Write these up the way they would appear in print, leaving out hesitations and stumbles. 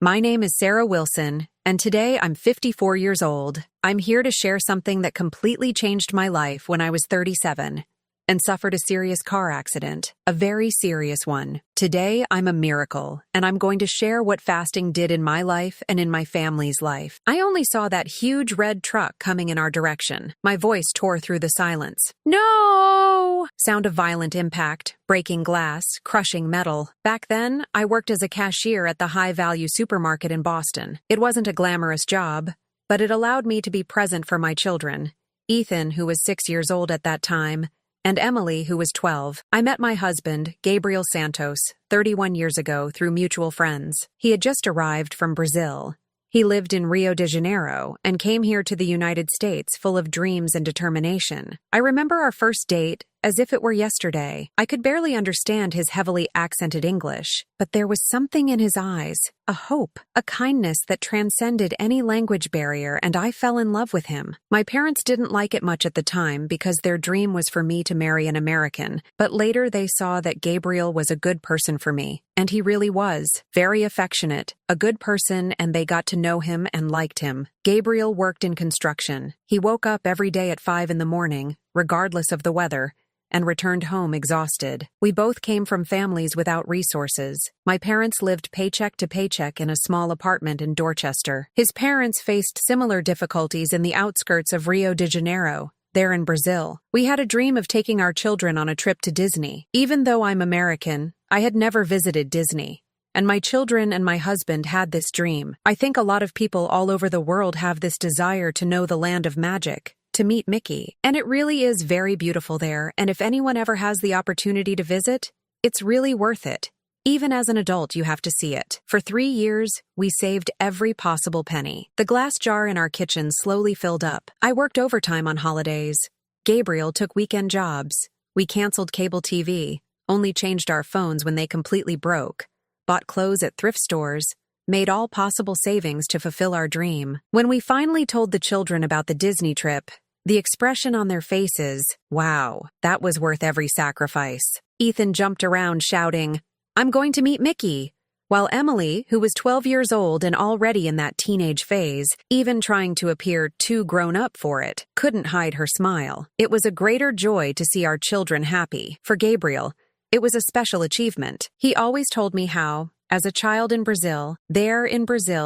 My name is Sarah Wilson, and today I'm 54 years old. I'm here to share something that completely changed my life when I was 37 and suffered a serious car accident, a very serious one. Today, I'm a miracle, and I'm going to share what fasting did in my life and in my family's life. I only saw that huge red truck coming in our direction. My voice tore through the silence. No! Sound of violent impact, breaking glass, crushing metal. Back then, I worked as a cashier at the high-value supermarket in Boston. It wasn't a glamorous job, but it allowed me to be present for my children. Ethan, who was 6 years old at that time, and Emily, who was 12. I met my husband, Gabriel Santos, 31 years ago through mutual friends. He had just arrived from Brazil. He lived in Rio de Janeiro and came here to the United States full of dreams and determination. I remember our first date as if it were yesterday. I could barely understand his heavily accented English, but there was something in his eyes, a hope, a kindness that transcended any language barrier, and I fell in love with him. My parents didn't like it much at the time because their dream was for me to marry an American, but later they saw that Gabriel was a good person for me. And he really was, very affectionate, a good person, and they got to know him and liked him. Gabriel worked in construction. He woke up every day at 5 in the morning, regardless of the weather, and returned home exhausted. We both came from families without resources. My parents lived paycheck to paycheck in a small apartment in Dorchester. His parents faced similar difficulties in the outskirts of Rio de Janeiro, there in Brazil. We had a dream of taking our children on a trip to Disney. Even though I'm American, I had never visited Disney. And my children and my husband had this dream. I think a lot of people all over the world have this desire to know the land of magic, to meet Mickey. And it really is very beautiful there, and if anyone ever has the opportunity to visit, it's really worth it. Even as an adult, you have to see it. For 3 years, we saved every possible penny. The glass jar in our kitchen slowly filled up. I worked overtime on holidays. Gabriel took weekend jobs. We canceled cable TV, only changed our phones when they completely broke, bought clothes at thrift stores, made all possible savings to fulfill our dream. When we finally told the children about the Disney trip, the expression on their faces, wow, that was worth every sacrifice. Ethan jumped around shouting, "I'm going to meet Mickey," while Emily, who was 12 years old and already in that teenage phase, even trying to appear too grown up for it, couldn't hide her smile. It was a greater joy to see our children happy. For Gabriel, it was a special achievement. He always told me how, as a child in Brazil,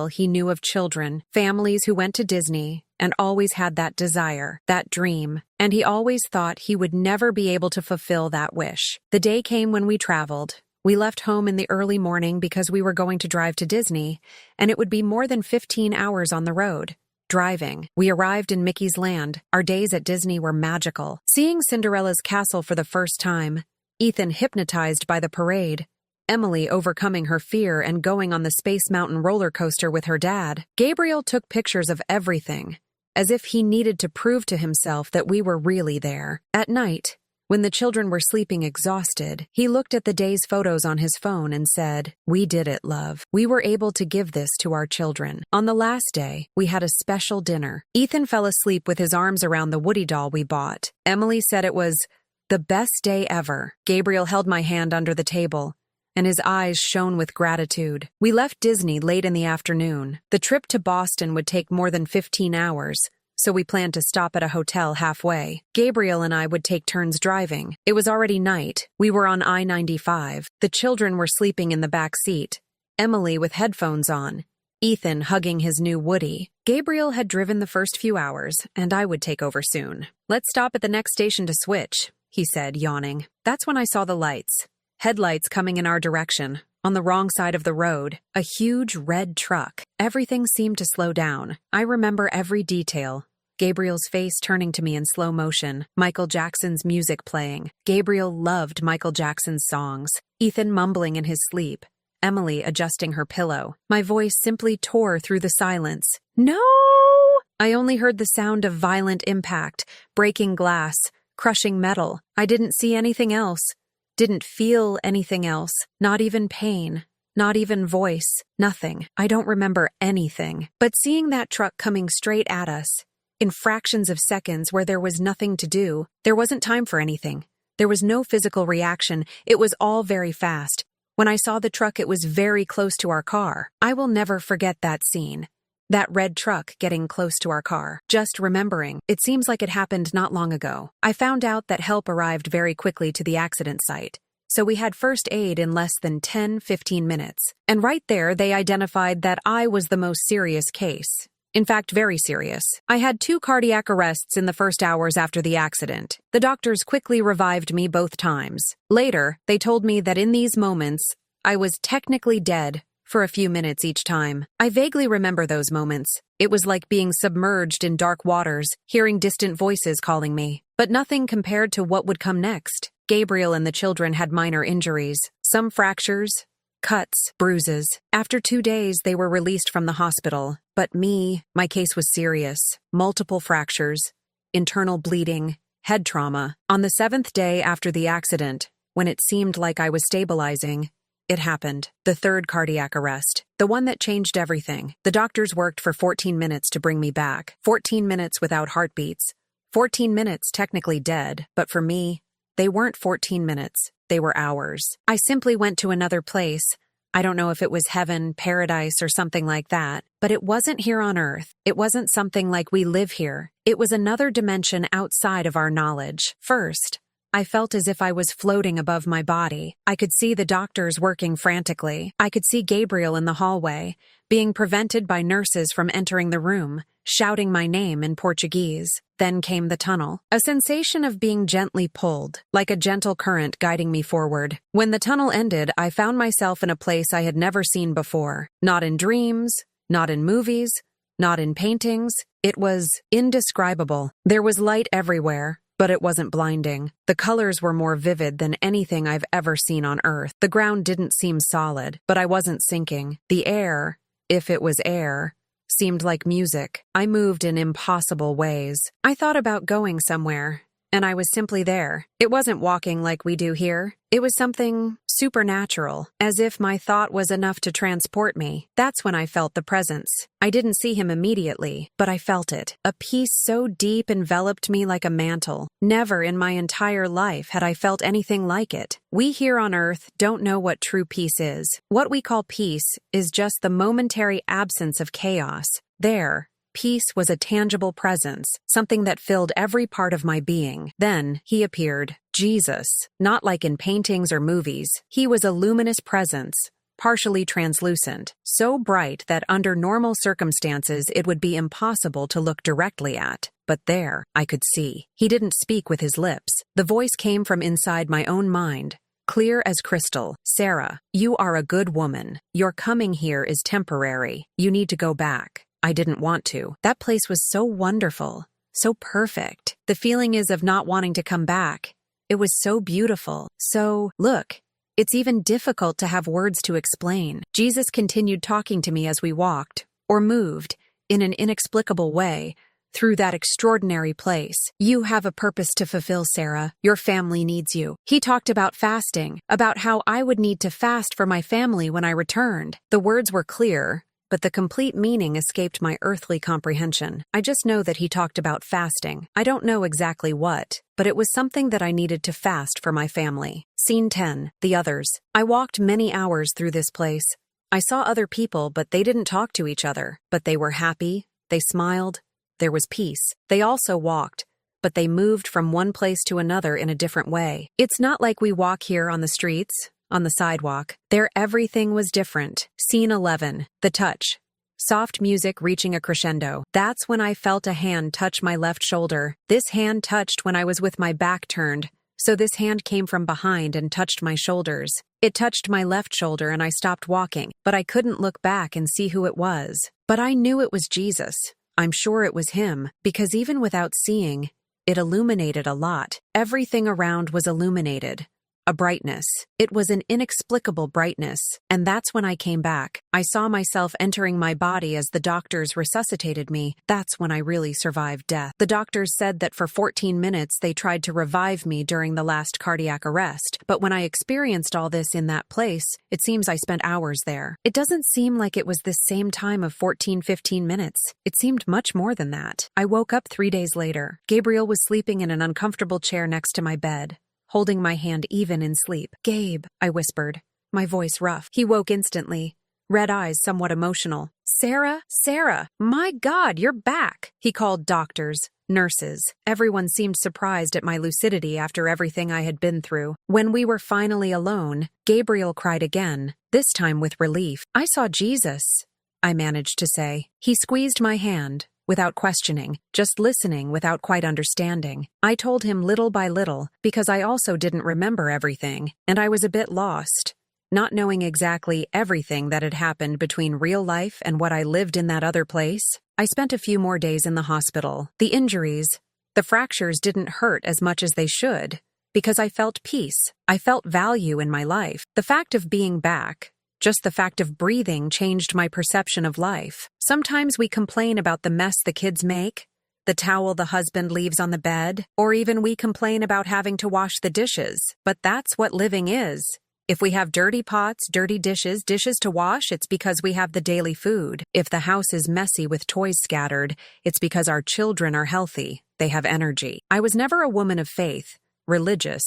he knew of children, families who went to Disney, and always had that desire, that dream, and he always thought he would never be able to fulfill that wish. The day came when we traveled. We left home in the early morning because we were going to drive to Disney, and it would be more than 15 hours on the road. Driving, we arrived in Mickey's land. Our days at Disney were magical. Seeing Cinderella's castle for the first time, Ethan hypnotized by the parade, Emily overcoming her fear and going on the Space Mountain roller coaster with her dad. Gabriel took pictures of everything, as if he needed to prove to himself that we were really there. At night, when the children were sleeping exhausted, he looked at the day's photos on his phone and said, "We did it, love. We were able to give this to our children." On the last day, we had a special dinner. Ethan fell asleep with his arms around the Woody doll we bought. Emily said it was the best day ever. Gabriel held my hand under the table, and his eyes shone with gratitude. We left Disney late in the afternoon. The trip to Boston would take more than 15 hours, so we planned to stop at a hotel halfway. Gabriel and I would take turns driving. It was already night. We were on I-95. The children were sleeping in the back seat, Emily with headphones on, Ethan hugging his new Woody. Gabriel had driven the first few hours, and I would take over soon. "Let's stop at the next station to switch," he said, yawning. That's when I saw the lights. Headlights coming in our direction. On the wrong side of the road, a huge red truck. Everything seemed to slow down. I remember every detail. Gabriel's face turning to me in slow motion, Michael Jackson's music playing. Gabriel loved Michael Jackson's songs. Ethan mumbling in his sleep. Emily adjusting her pillow. My voice simply tore through the silence. "No!" I only heard the sound of violent impact, breaking glass, crushing metal. I didn't see anything else. Didn't feel anything else. Not even pain. Not even voice. Nothing. I don't remember anything. But seeing that truck coming straight at us, in fractions of seconds where there was nothing to do, there wasn't time for anything. There was no physical reaction. It was all very fast. When I saw the truck, it was very close to our car. I will never forget that scene. That red truck getting close to our car. Just remembering, it seems like it happened not long ago. I found out that help arrived very quickly to the accident site. So we had first aid in less than 10-15 minutes. And right there, they identified that I was the most serious case. In fact, very serious. I had 2 cardiac arrests in the first hours after the accident. The doctors quickly revived me both times. Later, they told me that in these moments, I was technically dead for a few minutes each time. I vaguely remember those moments. It was like being submerged in dark waters, hearing distant voices calling me. But nothing compared to what would come next. Gabriel and the children had minor injuries, some fractures, cuts, bruises. After 2 days, they were released from the hospital. But me, my case was serious. Multiple fractures, internal bleeding, head trauma. On the 7th day after the accident, when it seemed like I was stabilizing, it happened. The 3rd cardiac arrest. The one that changed everything. The doctors worked for 14 minutes to bring me back. 14 minutes without heartbeats. 14 minutes technically dead. But for me, they weren't 14 minutes. They were hours. I simply went to another place. I don't know if it was heaven, paradise, or something like that, but it wasn't here on Earth. It wasn't something like we live here. It was another dimension outside of our knowledge. First, I felt as if I was floating above my body. I could see the doctors working frantically. I could see Gabriel in the hallway, being prevented by nurses from entering the room, shouting my name in Portuguese. Then came the tunnel. A sensation of being gently pulled, like a gentle current guiding me forward. When the tunnel ended, I found myself in a place I had never seen before. Not in dreams, not in movies, not in paintings. It was indescribable. There was light everywhere, but it wasn't blinding. The colors were more vivid than anything I've ever seen on Earth. The ground didn't seem solid, but I wasn't sinking. The air, if it was air, seemed like music. I moved in impossible ways. I thought about going somewhere, and I was simply there. It wasn't walking like we do here. It was something supernatural, as if my thought was enough to transport me. That's when I felt the presence. I didn't see him immediately, but I felt it. A peace so deep enveloped me like a mantle. Never in my entire life had I felt anything like it. We here on Earth don't know what true peace is. What we call peace is just the momentary absence of chaos. There, peace was a tangible presence, something that filled every part of my being. Then, he appeared. Jesus. Not like in paintings or movies. He was a luminous presence, partially translucent, so bright that under normal circumstances it would be impossible to look directly at. But there, I could see. He didn't speak with his lips. The voice came from inside my own mind, clear as crystal. Sarah, you are a good woman. Your coming here is temporary. You need to go back. I didn't want to. That place was so wonderful, so perfect. The feeling is of not wanting to come back. It was so beautiful. So, look, it's even difficult to have words to explain. Jesus continued talking to me as we walked, or moved, in an inexplicable way, through that extraordinary place. You have a purpose to fulfill, Sarah. Your family needs you. He talked about fasting, about how I would need to fast for my family when I returned. The words were clear, but the complete meaning escaped my earthly comprehension. I just know that he talked about fasting. I don't know exactly what, but it was something that I needed to fast for my family. Scene 10. The others. I walked many hours through this place. I saw other people, but they didn't talk to each other. But they were happy. They smiled. There was peace. They also walked, but they moved from one place to another in a different way. It's not like we walk here on the streets, on the sidewalk. There everything was different. Scene 11. The touch. Soft music reaching a crescendo. That's when I felt a hand touch my left shoulder. This hand touched when I was with my back turned, so this hand came from behind and touched my shoulders. It touched my left shoulder and I stopped walking, but I couldn't look back and see who it was. But I knew it was Jesus. I'm sure it was him, because even without seeing, it illuminated a lot. Everything around was illuminated. A brightness. It was an inexplicable brightness, and that's when I came back. I saw myself entering my body as the doctors resuscitated me. That's when I really survived death. The doctors said that for 14 minutes they tried to revive me during the last cardiac arrest, but when I experienced all this in that place, it seems I spent hours there. It doesn't seem like it was this same time of 15 minutes. It seemed much more than that. I woke up 3 days later. Gabriel was sleeping in an uncomfortable chair next to my bed, holding my hand even in sleep. "Gabe," I whispered. my voice rough. He woke instantly, red eyes somewhat emotional. Sarah, my God, you're back. He called doctors, nurses. Everyone seemed surprised at my lucidity after everything I had been through. When we were finally alone, Gabriel cried again, this time with relief. I saw Jesus, I managed to say. He squeezed my hand, without questioning, just listening without quite understanding. I told him little by little, because I also didn't remember everything, and I was a bit lost, not knowing exactly everything that had happened between real life and what I lived in that other place. I spent a few more days in the hospital. The injuries, the fractures didn't hurt as much as they should, because I felt peace. I felt value in my life. The fact of being back, just the fact of breathing, changed my perception of life. Sometimes we complain about the mess the kids make, the towel the husband leaves on the bed, or even we complain about having to wash the dishes. But that's what living is. If we have dirty pots, dirty dishes to wash, it's because we have the daily food. If the house is messy with toys scattered, it's because our children are healthy. They have energy. I was never a woman of faith, religious,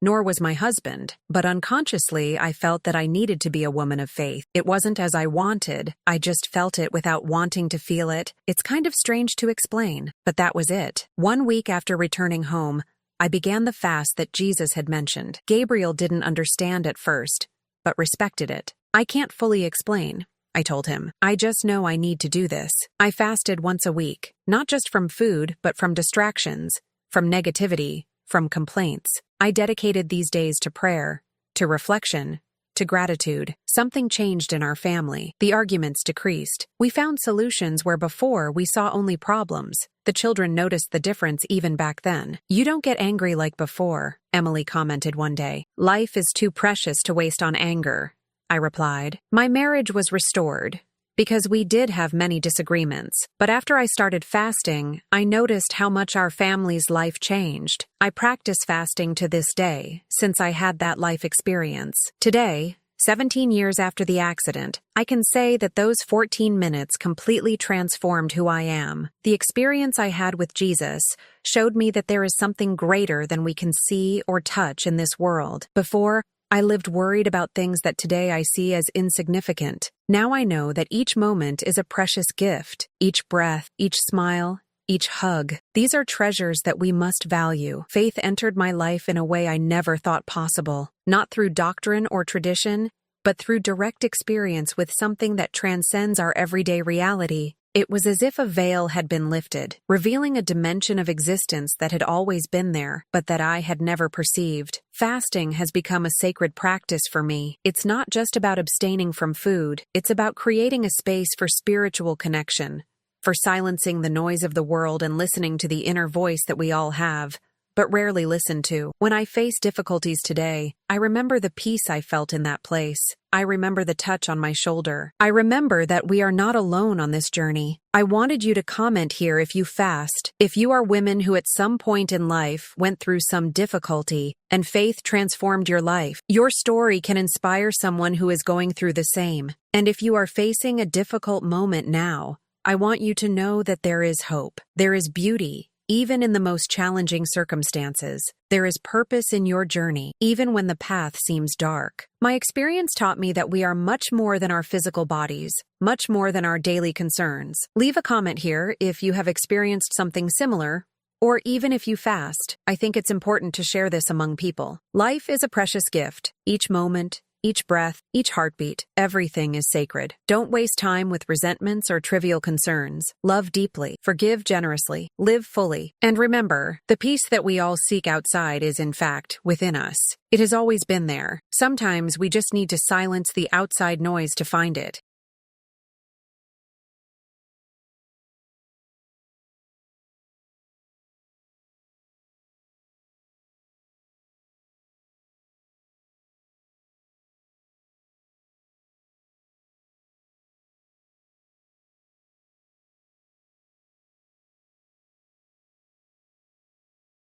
nor was my husband, but unconsciously I felt that I needed to be a woman of faith. It wasn't as I wanted, I just felt it without wanting to feel it. It's kind of strange to explain, but that was it. 1 week after returning home, I began the fast that Jesus had mentioned. Gabriel didn't understand at first, but respected it. I can't fully explain, I told him. I just know I need to do this. I fasted once a week, not just from food, but from distractions, from negativity, from complaints. I dedicated these days to prayer, to reflection, to gratitude. Something changed in our family. The arguments decreased. We found solutions where before we saw only problems. The children noticed the difference even back then. You don't get angry like before, Emily commented one day. Life is too precious to waste on anger, I replied. My marriage was restored, because we did have many disagreements. But after I started fasting, I noticed how much our family's life changed. I practice fasting to this day, since I had that life experience. Today, 17 years after the accident, I can say that those 14 minutes completely transformed who I am. The experience I had with Jesus showed me that there is something greater than we can see or touch in this world. Before, I lived worried about things that today I see as insignificant. Now I know that each moment is a precious gift. Each breath, each smile, each hug. These are treasures that we must value. Faith entered my life in a way I never thought possible. Not through doctrine or tradition, but through direct experience with something that transcends our everyday reality. It was as if a veil had been lifted, revealing a dimension of existence that had always been there, but that I had never perceived. Fasting has become a sacred practice for me. It's not just about abstaining from food, it's about creating a space for spiritual connection, for silencing the noise of the world and listening to the inner voice that we all have, but rarely listen to. When I face difficulties today, I remember the peace I felt in that place. I remember the touch on my shoulder. I remember that we are not alone on this journey. I wanted you to comment here if you fast, if you are women who at some point in life went through some difficulty and faith transformed your life. Your story can inspire someone who is going through the same. And if you are facing a difficult moment now, I want you to know that there is hope. There is beauty. Even in the most challenging circumstances, there is purpose in your journey, even when the path seems dark. My experience taught me that we are much more than our physical bodies, much more than our daily concerns. Leave a comment here if you have experienced something similar, or even if you fast. I think it's important to share this among people. Life is a precious gift. Each moment, each breath, each heartbeat, everything is sacred. Don't waste time with resentments or trivial concerns. Love deeply, forgive generously, live fully. And remember, the peace that we all seek outside is in fact within us. It has always been there. Sometimes we just need to silence the outside noise to find it.